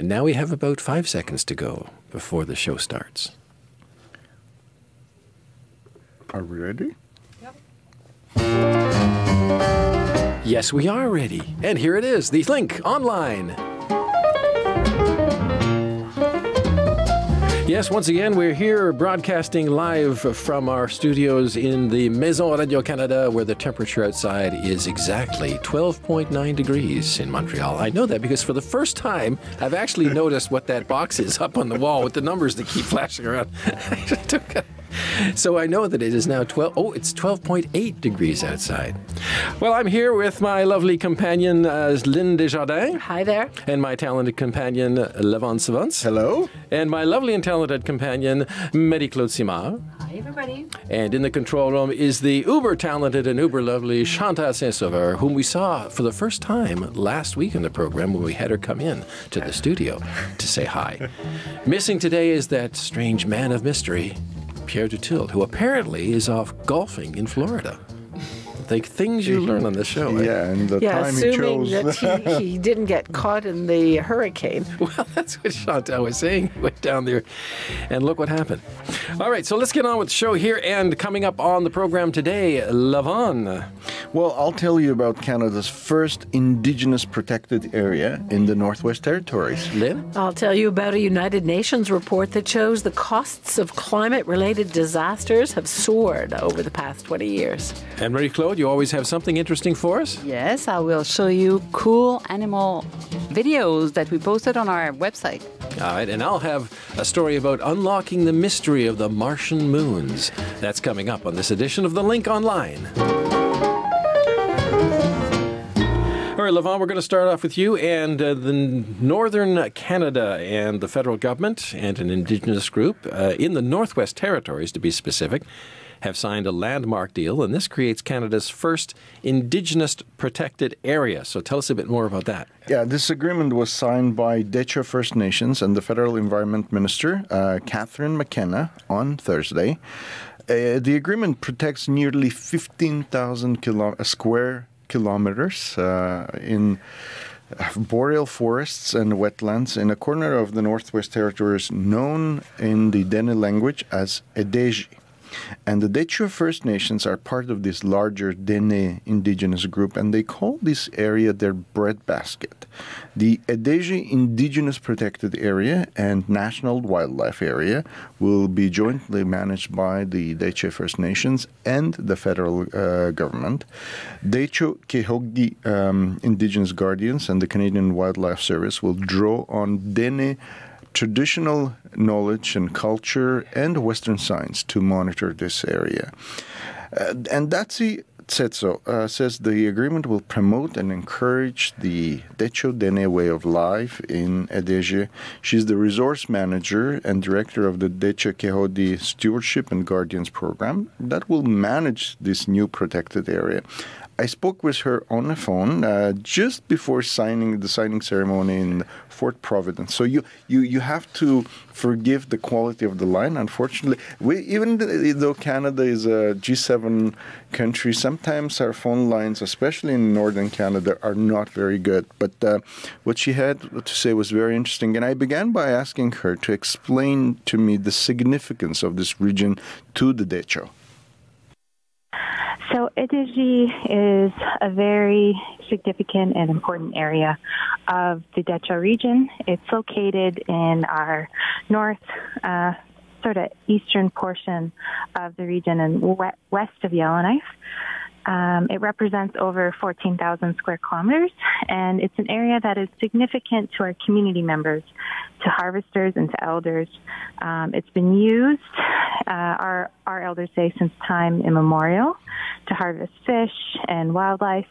And now we have about 5 seconds to go before the show starts. Are we ready? Yep. Yes, we are ready. And here it is, the link online. Yes, once again, we're here broadcasting live from our studios in the Maison Radio-Canada, where the temperature outside is exactly 12.9 degrees in Montreal. I know that because for the first time, I've actually noticed what that box is up on the wall with the numbers that keep flashing around. So I know that it is now it's 12.8 degrees outside. Well, I'm here with my lovely companion, Lynn Desjardins. Hi there. And my talented companion, Levon Savants. Hello. And my lovely and talented companion, Marie-Claude Simard. Hi, everybody. And in the control room is the uber-talented and uber-lovely Chantal Saint-Sauveur, whom we saw for the first time last week in the program when we had her come in to the studio to say hi. Missing today is that strange man of mystery, Pierre Dutil, who apparently is off golfing in Florida. The things you learn on the show. Yeah, and the time he chose. Assuming that he didn't get caught in the hurricane. Well, that's what Chantal was saying. He went down there, and look what happened. All right, so let's get on with the show here. And coming up on the program today, Levon. Well, I'll tell you about Canada's first Indigenous protected area in the Northwest Territories. Lynn? I'll tell you about a United Nations report that shows the costs of climate-related disasters have soared over the past 20 years. And Marie-Claude, you always have something interesting for us? Yes, I will show you cool animal videos that we posted on our website. All right, and I'll have a story about unlocking the mystery of the Martian moons. That's coming up on this edition of The Link Online. All right, Levon, we're going to start off with you and the Northern Canada and the federal government and an Indigenous group in the Northwest Territories, to be specific, have signed a landmark deal, and this creates Canada's first Indigenous protected area. So tell us a bit more about that. Yeah, this agreement was signed by Dehcho First Nations and the Federal Environment Minister, Catherine McKenna, on Thursday. The agreement protects nearly 15,000 square kilometers in boreal forests and wetlands in a corner of the Northwest Territories known in the Dene language as Edeji. And the Dehcho First Nations are part of this larger Dene indigenous group, and they call this area their breadbasket. The Edeji Indigenous Protected Area and National Wildlife Area will be jointly managed by the Dehcho First Nations and the federal government. Dehcho Kehogi Indigenous Guardians and the Canadian Wildlife Service will draw on Dene traditional knowledge and culture and Western science to monitor this area. And Datsi Tsetso says the agreement will promote and encourage the Dehcho Dene way of life in Edeji. She's the resource manager and director of the Dehcho Kehodi Stewardship and Guardians Program that will manage this new protected area. I spoke with her on the phone just before the signing ceremony in Fort Providence. So you have to forgive the quality of the line. Unfortunately, even though Canada is a G7 country, sometimes our phone lines, especially in northern Canada, are not very good. But what she had to say was very interesting. And I began by asking her to explain to me the significance of this region to the Dehcho. So Edeji is a very significant and important area of the Dehcho region. It's located in our north, sort of eastern portion of the region and west of Yellowknife. It represents over 14,000 square kilometers, and it's an area that is significant to our community members, to harvesters and to elders. It's been used, our elders say, since time immemorial to harvest fish and wildlife,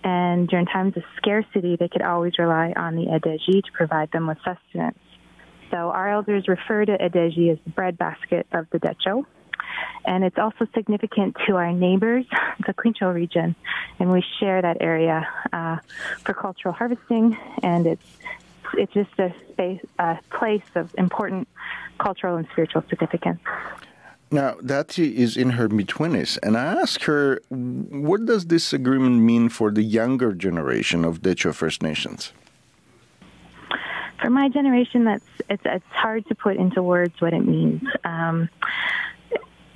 and during times of scarcity, they could always rely on the Edeji to provide them with sustenance. So our elders refer to Edeji as the breadbasket of the Dehcho. And it's also significant to our neighbors, the Quincho region, and we share that area for cultural harvesting, and it's just a place of important cultural and spiritual significance. Now, Dati is in her mid-20s, and I asked her, what does this agreement mean for the younger generation of Dehcho First Nations? For my generation, it's hard to put into words what it means.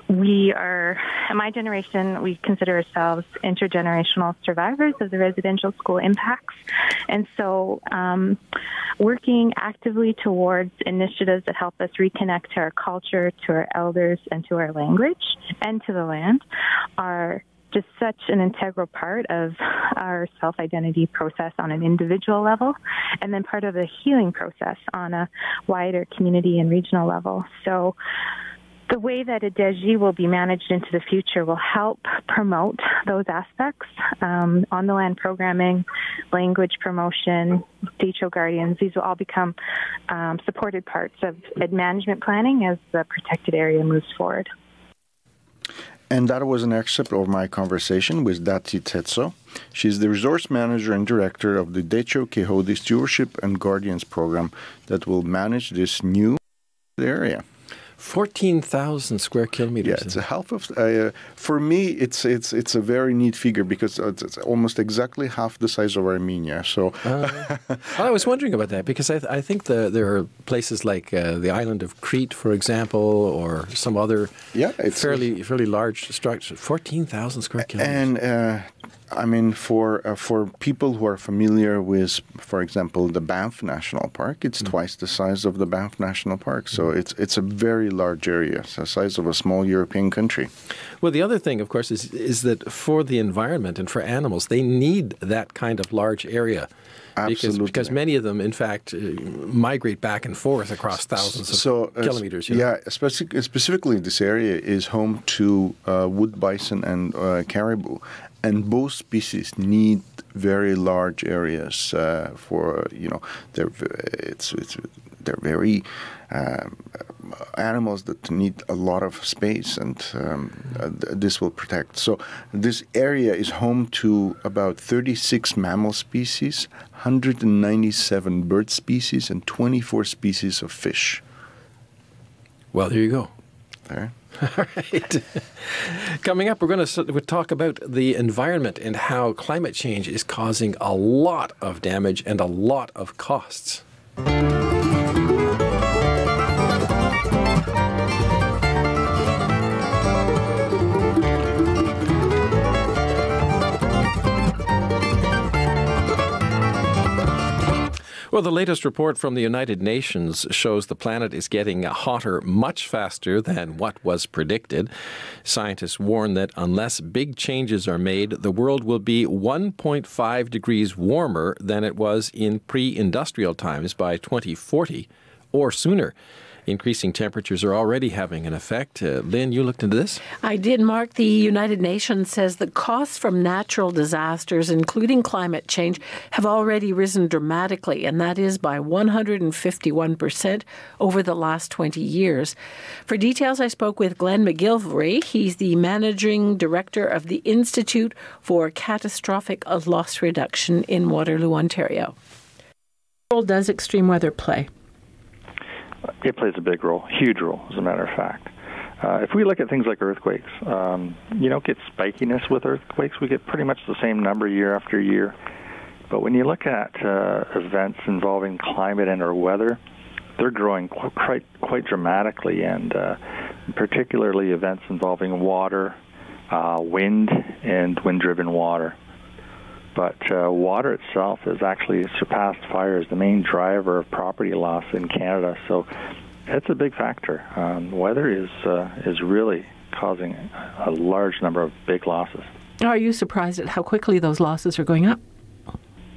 In my generation, we consider ourselves intergenerational survivors of the residential school impacts. And so working actively towards initiatives that help us reconnect to our culture, to our elders, and to our language, and to the land are just such an integral part of our self-identity process on an individual level, and then part of the healing process on a wider community and regional level. So the way that Adeji will be managed into the future will help promote those aspects, on-the-land programming, language promotion, Decho Guardians. These will all become supported parts of management planning as the protected area moves forward. And that was an excerpt of my conversation with Dati Tetso. She's the resource manager and director of the Decho Kehodi Stewardship and Guardians program that will manage this new area. 14,000 square kilometers. Yeah, it's a half of. For me, it's a very neat figure because it's almost exactly half the size of Armenia. So, well, I was wondering about that because I think there are places like the island of Crete, for example, or some other fairly large structure. 14,000 square kilometers. And I mean, for people who are familiar with, for example, the Banff National Park, it's twice the size of the Banff National Park. So it's a very large area. It's the size of a small European country. Well, the other thing, of course, is that for the environment and for animals, they need that kind of large area. Absolutely. Because many of them, in fact, migrate back and forth across thousands of kilometers. Yeah, specifically this area is home to wood bison and caribou. And both species need very large areas for, they're very animals that need a lot of space, and this will protect. So this area is home to about 36 mammal species, 197 bird species, and 24 species of fish. Well, there you go. There. All right. Coming up, we're going to talk about the environment and how climate change is causing a lot of damage and a lot of costs. Well, the latest report from the United Nations shows the planet is getting hotter much faster than what was predicted. Scientists warn that unless big changes are made, the world will be 1.5 degrees warmer than it was in pre-industrial times by 2040 or sooner. Increasing temperatures are already having an effect. Lynn, you looked into this? I did, Mark. The United Nations says the costs from natural disasters, including climate change, have already risen dramatically, and that is by 151% over the last 20 years. For details, I spoke with Glenn McGilvray. He's the managing director of the Institute for Catastrophic Loss Reduction in Waterloo, Ontario. What role does extreme weather play? It plays a big role, huge role, as a matter of fact. If we look at things like earthquakes, you don't get spikiness with earthquakes. We get pretty much the same number year after year. But when you look at events involving climate and or weather, they're growing quite dramatically, and particularly events involving water, wind, and wind-driven water. But water itself has actually surpassed fire as the main driver of property loss in Canada. So it's a big factor. Weather is really causing a large number of big losses. Are you surprised at how quickly those losses are going up?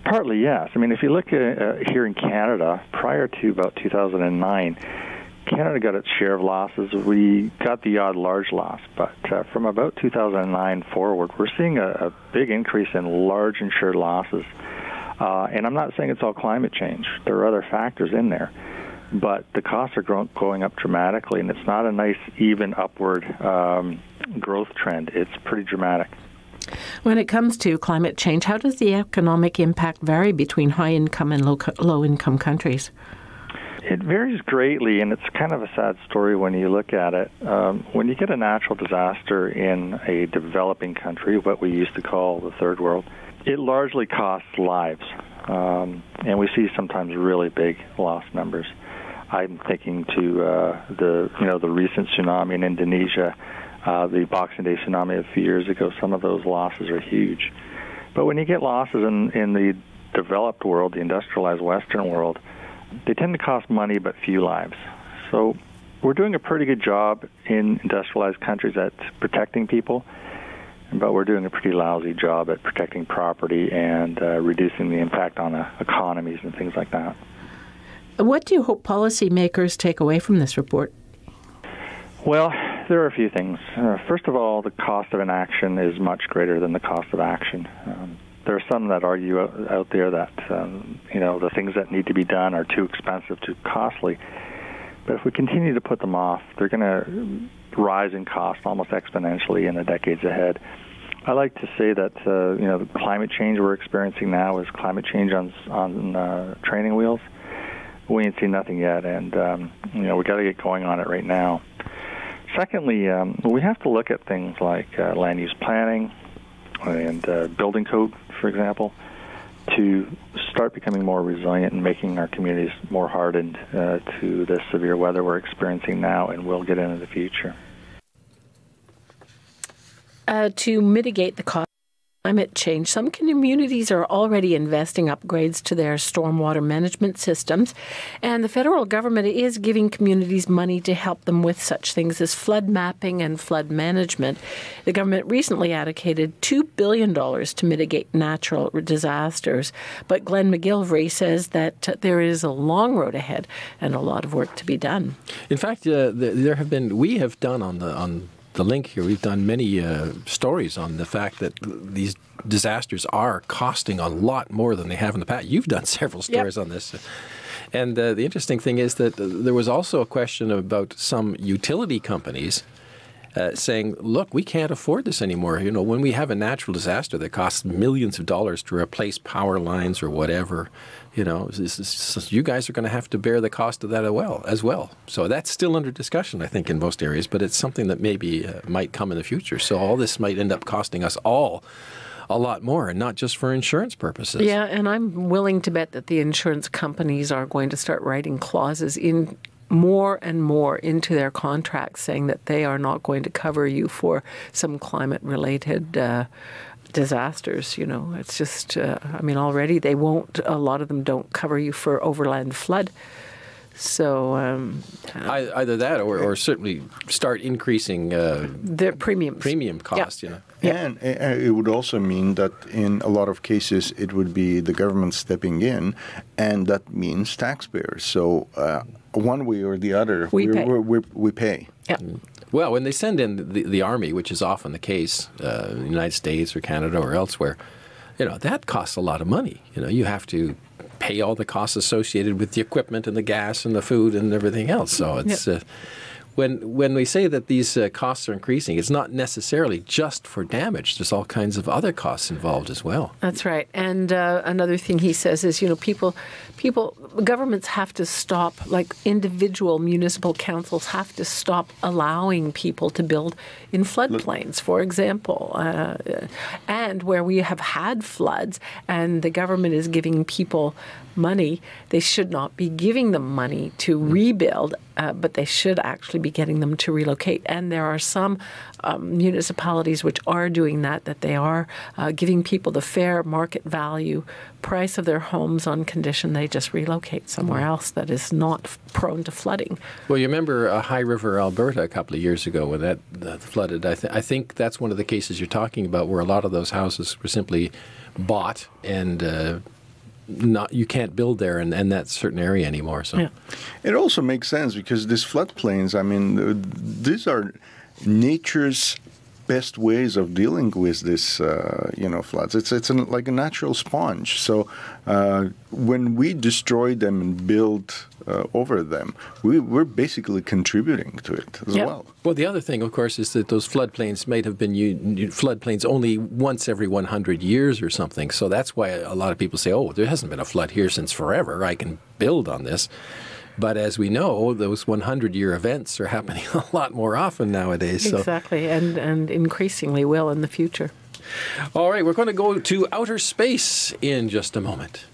Partly, yes. I mean, if you look at here in Canada, prior to about 2009, Canada got its share of losses. We got the odd large loss, but from about 2009 forward, we're seeing a big increase in large insured losses. And I'm not saying it's all climate change. There are other factors in there. But the costs are going up dramatically, and it's not a nice, even upward growth trend. It's pretty dramatic. When it comes to climate change, how does the economic impact vary between high-income and low-income countries? It varies greatly, and it's kind of a sad story when you look at it. When you get a natural disaster in a developing country, what we used to call the third world, it largely costs lives. and we see sometimes really big loss numbers. I'm thinking to the recent tsunami in Indonesia, the Boxing Day tsunami a few years ago. Some of those losses are huge. But when you get losses in the developed world, the industrialized Western world, they tend to cost money but few lives. So we're doing a pretty good job in industrialized countries at protecting people, but we're doing a pretty lousy job at protecting property and reducing the impact on economies and things like that. What do you hope policymakers take away from this report? Well, there are a few things. First of all, the cost of inaction is much greater than the cost of action. There are some that argue out there that the things that need to be done are too expensive, too costly. But if we continue to put them off, they're going to rise in cost almost exponentially in the decades ahead. I like to say that the climate change we're experiencing now is climate change on training wheels. We ain't seen nothing yet, and we got to get going on it right now. Secondly, we have to look at things like land use planning and building code, for example, to start becoming more resilient and making our communities more hardened to the severe weather we're experiencing now and will get into the future. To mitigate the cost of climate change, some communities are already investing upgrades to their stormwater management systems, and the federal government is giving communities money to help them with such things as flood mapping and flood management. The government recently allocated $2 billion to mitigate natural disasters, but Glenn McGilvery says that there is a long road ahead and a lot of work to be done. In fact, we have done on the link here, we've done many stories on the fact that these disasters are costing a lot more than they have in the past. You've done several stories on this. And the interesting thing is that there was also a question about some utility companies saying, look, we can't afford this anymore. When we have a natural disaster that costs millions of dollars to replace power lines or whatever, you guys are going to have to bear the cost of that as well. So that's still under discussion, I think, in most areas, but it's something that maybe might come in the future. So all this might end up costing us all a lot more, and not just for insurance purposes. Yeah, and I'm willing to bet that the insurance companies are going to start writing clauses in more and more into their contracts saying that they are not going to cover you for some climate-related disasters. It's just, already they won't, a lot of them don't cover you for overland flood. So either that or certainly start increasing their premium costs. Yeah. And it would also mean that in a lot of cases it would be the government stepping in, and that means taxpayers. So one way or the other, we pay. Yeah. Well, when they send in the Army, which is often the case in the United States or Canada or elsewhere, that costs a lot of money. You have to pay all the costs associated with the equipment and the gas and the food and everything else. So it's when we say that these costs are increasing, it's not necessarily just for damage. There's all kinds of other costs involved as well. That's right. And another thing he says is, governments have to stop, like individual municipal councils have to stop allowing people to build in floodplains, for example. And where we have had floods and the government is giving people money, they should not be giving them money to rebuild, but they should actually be getting them to relocate. And there are some municipalities which are doing that they are giving people the fair market value price of their homes on condition they just relocate somewhere else that is not prone to flooding. Well, you remember High River, Alberta, a couple of years ago when that flooded. I think that's one of the cases you're talking about where a lot of those houses were simply bought and you can't build there in that certain area anymore. So it also makes sense because these floodplains, these are nature's best ways of dealing with this, floods. It's like a natural sponge. So when we destroy them and build over them, we're basically contributing to it as well. Well, the other thing, of course, is that those floodplains might have been floodplains only once every 100 years or something. So that's why a lot of people say, oh, there hasn't been a flood here since forever. I can build on this. But as we know, those 100-year events are happening a lot more often nowadays. Exactly, and increasingly will in the future. All right, we're going to go to outer space in just a moment.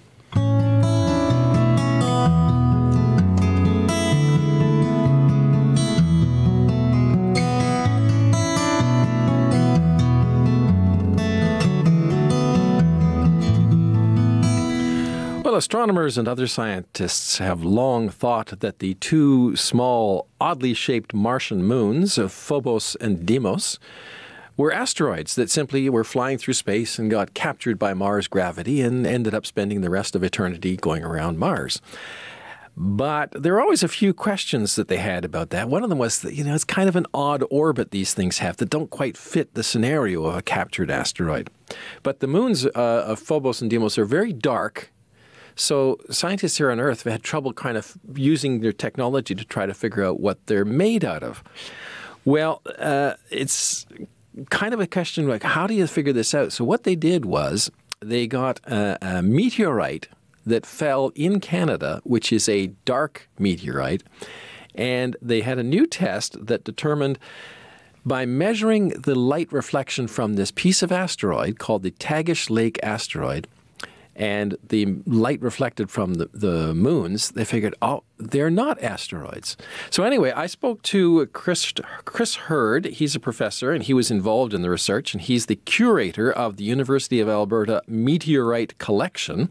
astronomers and other scientists have long thought that the two small, oddly shaped Martian moons of Phobos and Deimos were asteroids that simply were flying through space and got captured by Mars' gravity and ended up spending the rest of eternity going around Mars. But there are always a few questions that they had about that. One of them was that, it's kind of an odd orbit these things have that don't quite fit the scenario of a captured asteroid. But the moons of Phobos and Deimos are very dark. So scientists here on Earth have had trouble kind of using their technology to try to figure out what they're made out of. Well, it's kind of a question like, how do you figure this out? So what they did was they got a meteorite that fell in Canada, which is a dark meteorite, and they had a new test that determined by measuring the light reflection from this piece of asteroid called the Tagish Lake asteroid and the light reflected from the moons, they figured, oh, they're not asteroids. So anyway, I spoke to Chris Hurd. He's a professor, and he was involved in the research, and he's the curator of the University of Alberta Meteorite Collection.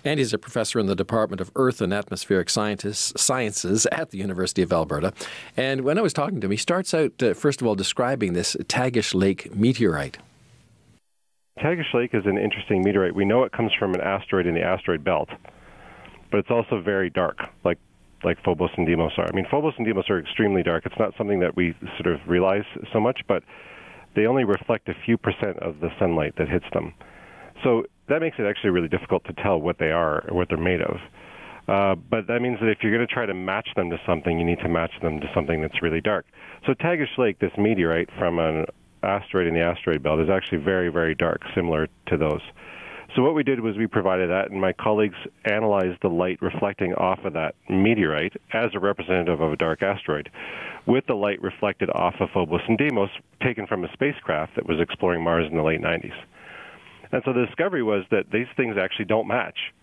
And he's a professor in the Department of Earth and Atmospheric Sciences at the University of Alberta. And when I was talking to him, he starts out, first of all, describing this Tagish Lake meteorite. Tagish Lake is an interesting meteorite. We know it comes from an asteroid in the asteroid belt, but it's also very dark, like Phobos and Deimos are. I mean, Phobos and Deimos are extremely dark. It's not something that we sort of realize so much, but they only reflect a few % of the sunlight that hits them. So that makes it actually really difficult to tell what they are or what they're made of. But that means that if you're going to try to match them to something, you need to match them to something that's really dark. So Tagish Lake, this meteorite from an asteroid in the asteroid belt, is actually very, very dark, similar to those. So what we did was we provided that, and my colleagues analyzed the light reflecting off of that meteorite as a representative of a dark asteroid, with the light reflected off of Phobos and Deimos taken from a spacecraft that was exploring Mars in the late 90s. And so the discovery was that these things actually don't match.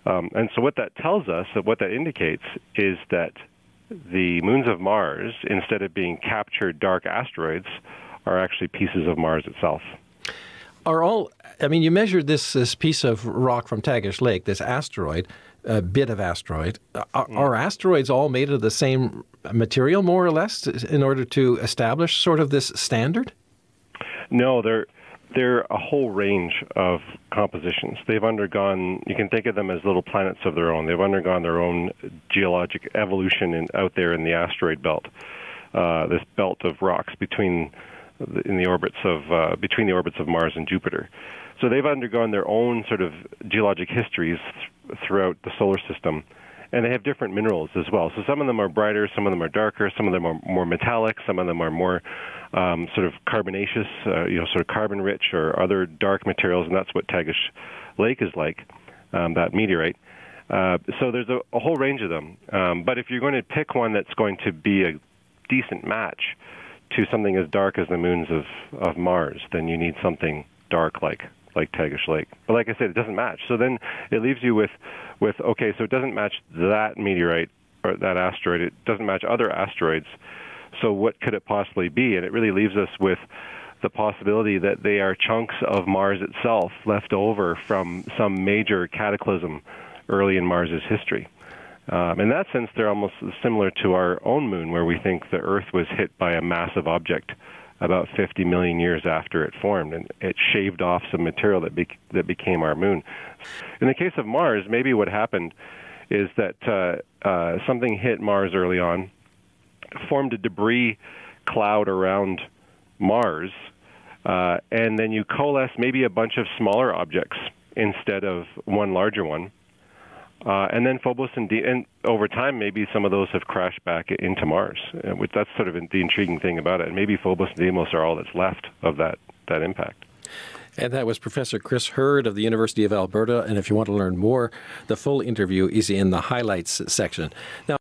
And so what that tells us, what that indicates, is that the moons of Mars, instead of being captured dark asteroids, are actually pieces of Mars itself. You measured this piece of rock from Tagish Lake, this asteroid, a bit of asteroid. Are asteroids all made of the same material, more or less, in order to establish sort of this standard? No, they're a whole range of compositions. They've undergone, you can think of them as little planets of their own. They've undergone their own geologic evolution out there in the asteroid belt, this belt of rocks between the orbits of Mars and Jupiter. So they've undergone their own sort of geologic histories throughout the solar system, and they have different minerals as well. So some of them are brighter, some of them are darker, some of them are more metallic, some of them are more sort of carbonaceous, sort of carbon-rich or other dark materials, and that's what Tagish Lake is like, that meteorite. So there's a whole range of them. But if you're going to pick one that's going to be a decent match to something as dark as the moons of Mars, then you need something dark like Tagish Lake. But like I said, it doesn't match. So then it leaves you with okay, so it doesn't match that meteorite or that asteroid. It doesn't match other asteroids. So what could it possibly be? And it really leaves us with the possibility that they are chunks of Mars itself left over from some major cataclysm early in Mars's history. In that sense, they're almost similar to our own moon, where we think the Earth was hit by a massive object about 50 million years after it formed, and it shaved off some material that became our moon. In the case of Mars, maybe what happened is that something hit Mars early on, formed a debris cloud around Mars, and then you coalesce maybe a bunch of smaller objects instead of one larger one. And then Phobos and over time, maybe some of those have crashed back into Mars. Which that's sort of the intriguing thing about it. And maybe Phobos and Deimos are all that's left of that impact. And that was Professor Chris Hurd of the University of Alberta. And if you want to learn more, the full interview is in the highlights section. Now,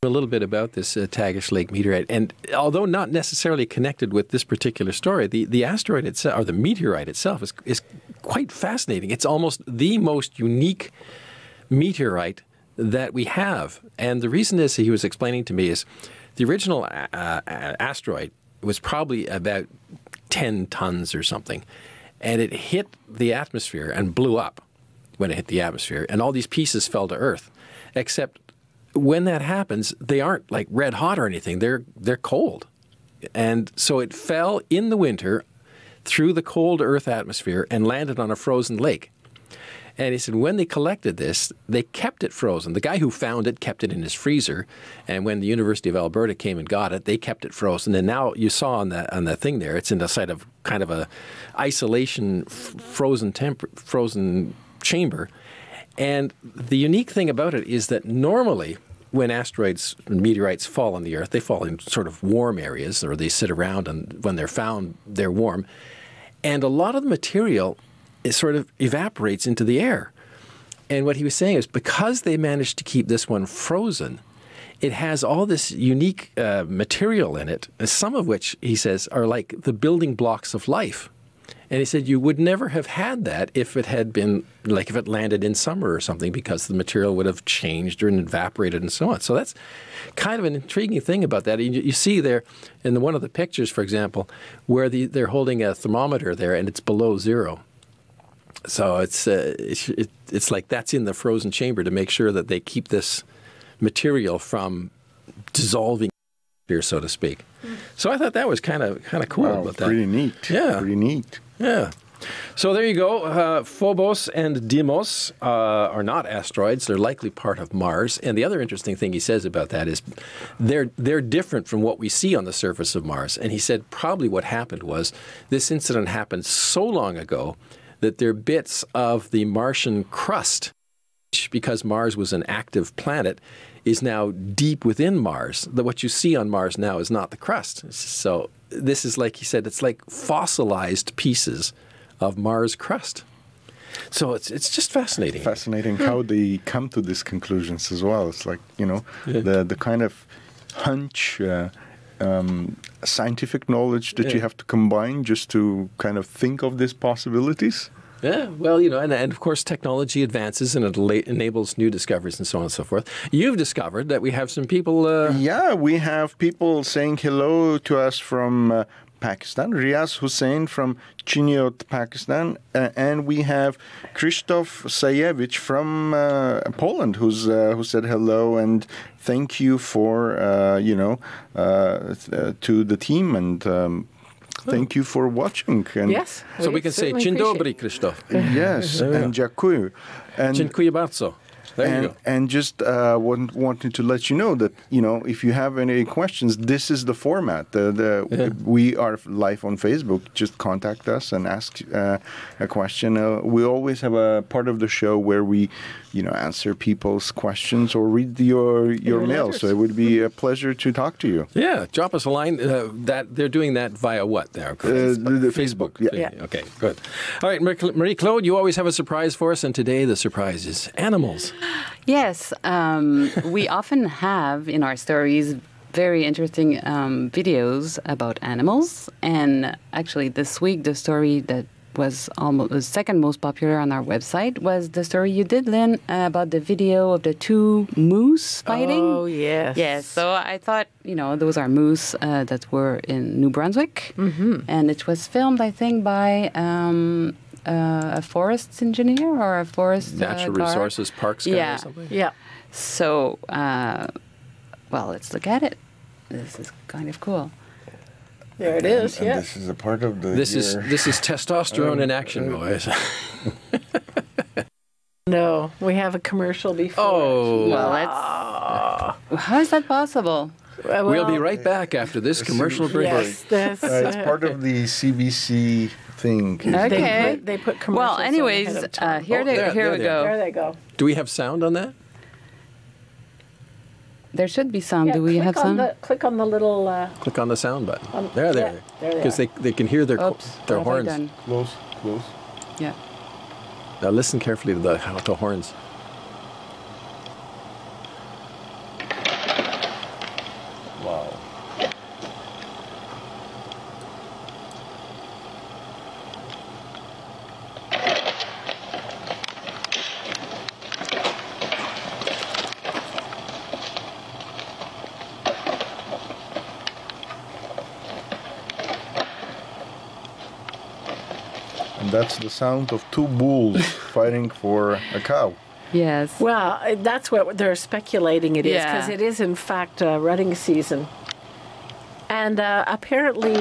a little bit about this Tagish Lake meteorite. And although not necessarily connected with this particular story, the asteroid itself, or the meteorite itself, is quite fascinating. It's almost the most unique meteorite that we have. And the reason is, he was explaining to me, is the original asteroid was probably about 10 tons or something, and it hit the atmosphere and blew up. when it hit the atmosphere, and all these pieces fell to Earth. Except when that happens, they aren't like red hot or anything. They're cold. And so it fell in the winter through the cold Earth atmosphere and landed on a frozen lake. And he said when they collected this, they kept it frozen. The guy who found it kept it in his freezer. And when the University of Alberta came and got it, they kept it frozen. And now you saw on the thing there, it's in the site of kind of a isolation frozen chamber. And the unique thing about it is that normally when asteroids and meteorites fall on the Earth, they fall in sort of warm areas, or they sit around, and when they're found, they're warm. And a lot of the material, it sort of evaporates into the air. And what he was saying is because they managed to keep this one frozen, it has all this unique material in it, some of which, he says, are like the building blocks of life. And he said you would never have had that if it had been, like if it landed in summer or something, because the material would have changed or evaporated and so on. So that's kind of an intriguing thing about that. You see there in one of the pictures, for example, where they're holding a thermometer there and it's below zero. So it's like that's in the frozen chamber to make sure that they keep this material from dissolving here, so to speak. So I thought that was kind of cool about that. Pretty neat. Yeah. Pretty neat. Yeah. So there you go. Phobos and Deimos are not asteroids. They're likely part of Mars. And the other interesting thing he says about that is they're different from what we see on the surface of Mars. And he said probably what happened was this incident happened so long ago that they're bits of the Martian crust, which, because Mars was an active planet, is now deep within Mars. What you see on Mars now is not the crust. So this is, like he said, it's like fossilized pieces of Mars crust. So it's just fascinating. Fascinating how they come to these conclusions as well. It's like, the kind of hunch, scientific knowledge that you have to combine just to kind of think of these possibilities. Yeah, well, and of course technology advances and it enables new discoveries and so on and so forth. You've discovered that we have some people... Yeah, we have people saying hello to us from Pakistan. Riaz Hussein from Chiniot, Pakistan. And we have Krzysztof Sajewicz from Poland who said hello and thank you for, to the team and... Thank you for watching. And yes. So we can say Dzień dobry, Krzysztof. Yes, and dziękuję. Dziękuję bardzo. There you go. And just wanted to let you know that, if you have any questions, this is the format. We are live on Facebook. Just contact us and ask a question. We always have a part of the show where we, answer people's questions or read your mail. So it would be a pleasure to talk to you. Yeah, drop us a line. That they're doing that via what there? The Facebook. Yeah. Okay, good. All right, Marie-Claude, you always have a surprise for us, and today the surprise is animals. Yes, we often have in our stories very interesting videos about animals. And actually this week, the story that was almost the second most popular on our website was the story you did, Lynn, about the video of the two moose fighting. Oh, yes. Yes, so I thought, those are moose that were in New Brunswick. Mm-hmm. And it was filmed, I think, by... a forest engineer or a forest natural resources parks guy or something. Yeah. So, let's look at it. This is kind of cool. There it is. And this is a part of the. This is testosterone in action, boys. No, we have a commercial before. Oh, well, how is that possible? We'll be right back after this commercial break. Yes, it's part of the CBC thing. Okay. They put commercials. Well, anyways, here we go. There they go. Do we have sound on that? There should be sound. Do we have sound? Click on the little... Click on the sound button. There they are. Because they can hear their horns. Close. Yeah. Now listen carefully to the horns. Wow. that's the sound of two bulls fighting for a cow. Yes. Well, that's what they're speculating it is, Yeah. because it is, in fact, rutting season. And apparently,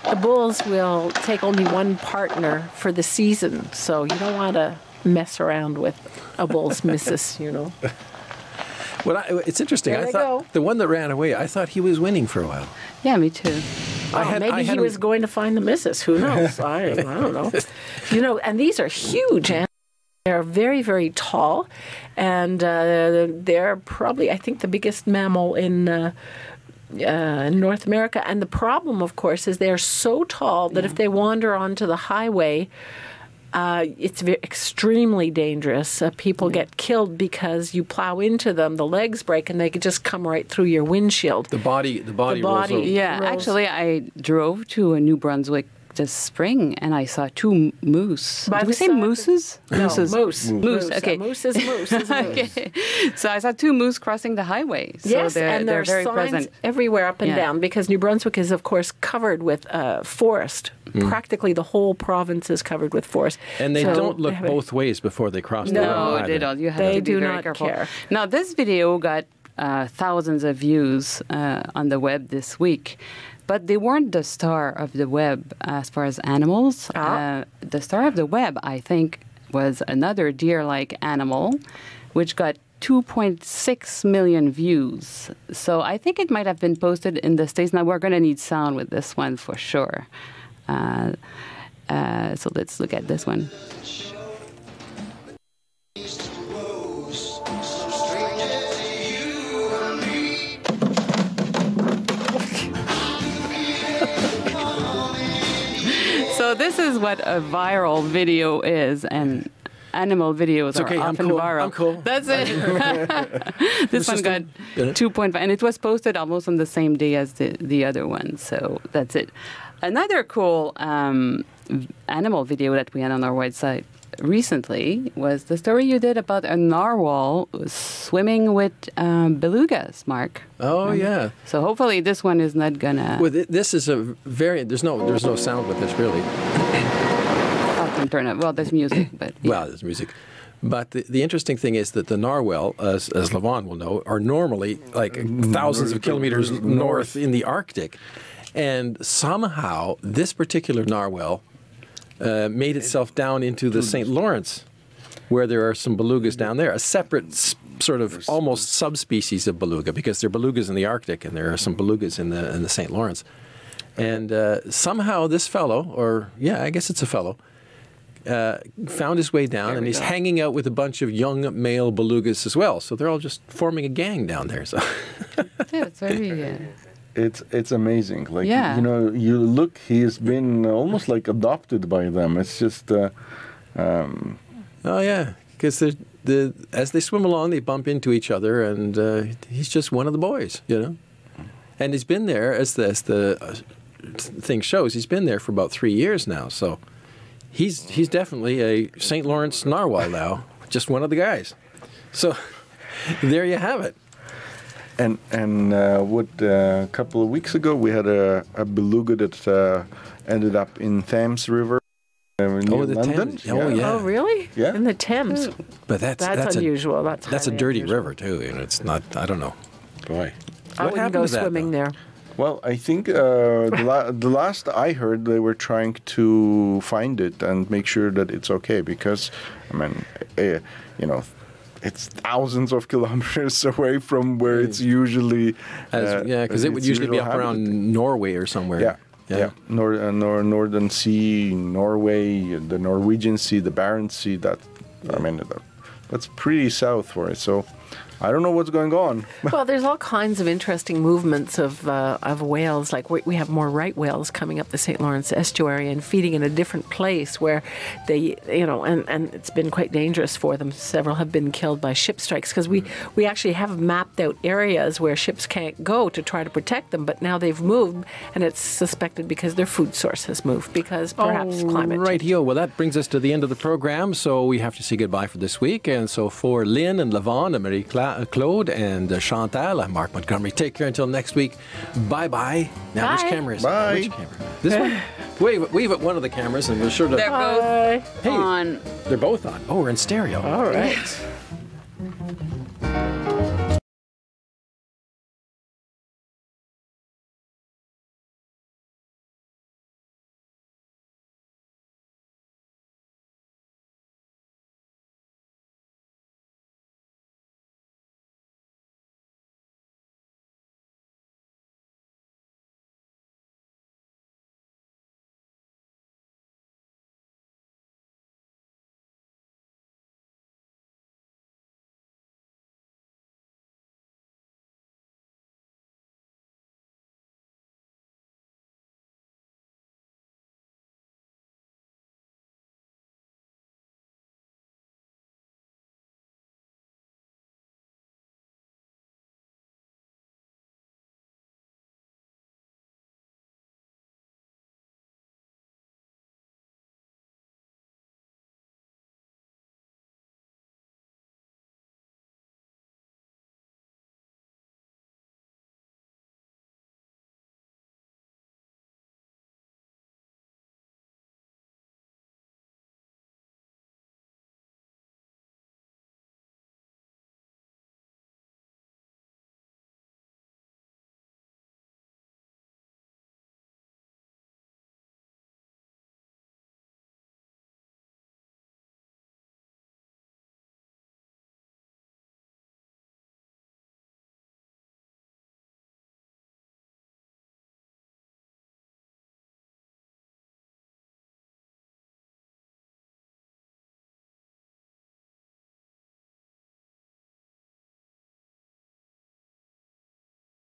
the bulls will take only one partner for the season, so you don't want to mess around with a bull's missus, you know. Well, it's interesting. There I they thought go. the one that ran away, I thought he was winning for a while. Yeah, me too. Maybe he was going to find the missus. Who knows? I don't know. You know, and these are huge animals. They're very, very tall, and they're probably, I think, the biggest mammal in North America. And the problem, of course, is they're so tall that if they wander onto the highway, it's extremely dangerous. People get killed because you plow into them, the legs break, and they could just come right through your windshield. The body rolls over. Yeah, Rose. actually, I drove to New Brunswick this spring, and I saw two moose. By Did we the say side- mooses? No, Mooses. moose. Moose, okay. A moose is moose. Is moose. Okay. So I saw two moose crossing the highway. So Yes, they're, and there they're are very signs present. everywhere up and Yeah. down, because New Brunswick is, of course, covered with forest. Practically the whole province is covered with forest. And they So don't look they have a- both ways before they cross the No, road. No, either. they don't. You have They to be do very not careful. care. Now, this video got thousands of views on the web this week, but they weren't the star of the web as far as animals. The star of the web, I think, was another deer-like animal, which got 2.6 million views. So I think it might have been posted in the States. Now, we're going to need sound with this one for sure. So let's look at this one. So this is what a viral video is, and animal videos It's are okay, I'm often cool, viral. I'm cool. That's it. This one got Yeah. 2.5, and it was posted almost on the same day as the other one. So that's it. Another cool animal video that we had on our website recently was the story you did about a narwhal swimming with belugas, Mark. Oh, yeah. So hopefully this one is not gonna. Well, this is a very, there's no sound with this, really. I can turn it. Well, there's music, but yeah. Well, there's music. But the interesting thing is that the narwhal, as Lavon will know, are normally like thousands of kilometers north in the Arctic. And somehow this particular narwhal made itself down into the St. Lawrence, where there are some belugas down there, a separate sort of almost subspecies of beluga, because there are belugas in the Arctic and there are some belugas in the St. Lawrence. And somehow this fellow, or yeah, I guess it's a fellow, found his way down, and he's hanging out with a bunch of young male belugas as well. So they're all just forming a gang down there. So Yeah, it's very. It's amazing. Like, Yeah. you know, you look, he's been almost like adopted by them. It's just, oh yeah, because as they swim along, they bump into each other, and he's just one of the boys, you know. And he's been there, as the thing shows, he's been there for about 3 years now. So he's definitely a St. Lawrence narwhal now, just one of the guys. So there you have it. and a couple of weeks ago, we had a beluga that ended up in Thames River near the London. Thames. Oh, yeah. Oh, really? Yeah. In the Thames. But that's unusual. That's a highly dirty unusual. river too, and it's not. I don't know. Boy, I what wouldn't happened go to that, swimming though? there. Well, I think the last I heard, they were trying to find it and make sure that it's okay, because, I mean, you know, it's thousands of kilometers away from where it's usually. Yeah, because it would its usually be usual up around habitat. Norway or somewhere. Yeah. Northern Sea, Norway, the Norwegian Sea, the Barents Sea. I mean, that's pretty south for it. So I don't know what's going on. Well, there's all kinds of interesting movements of whales. Like we have more right whales coming up the St. Lawrence estuary and feeding in a different place where they, you know, and it's been quite dangerous for them. Several have been killed by ship strikes, because we actually have mapped out areas where ships can't go to try to protect them, but now they've moved, and it's suspected because their food source has moved, because perhaps climate change. Right, well, that brings us to the end of the program, so we have to say goodbye for this week. And so for Lynn and Lavon and Marie-Claude and Chantal, I'm Mark Montgomery. Take care until next week. Bye-bye. Now, which Bye. camera is it? Bye. Which camera? This one? Wave at one of the cameras and we're sure to... They're both Hey, on. they're both on. Oh, we're in stereo. All right.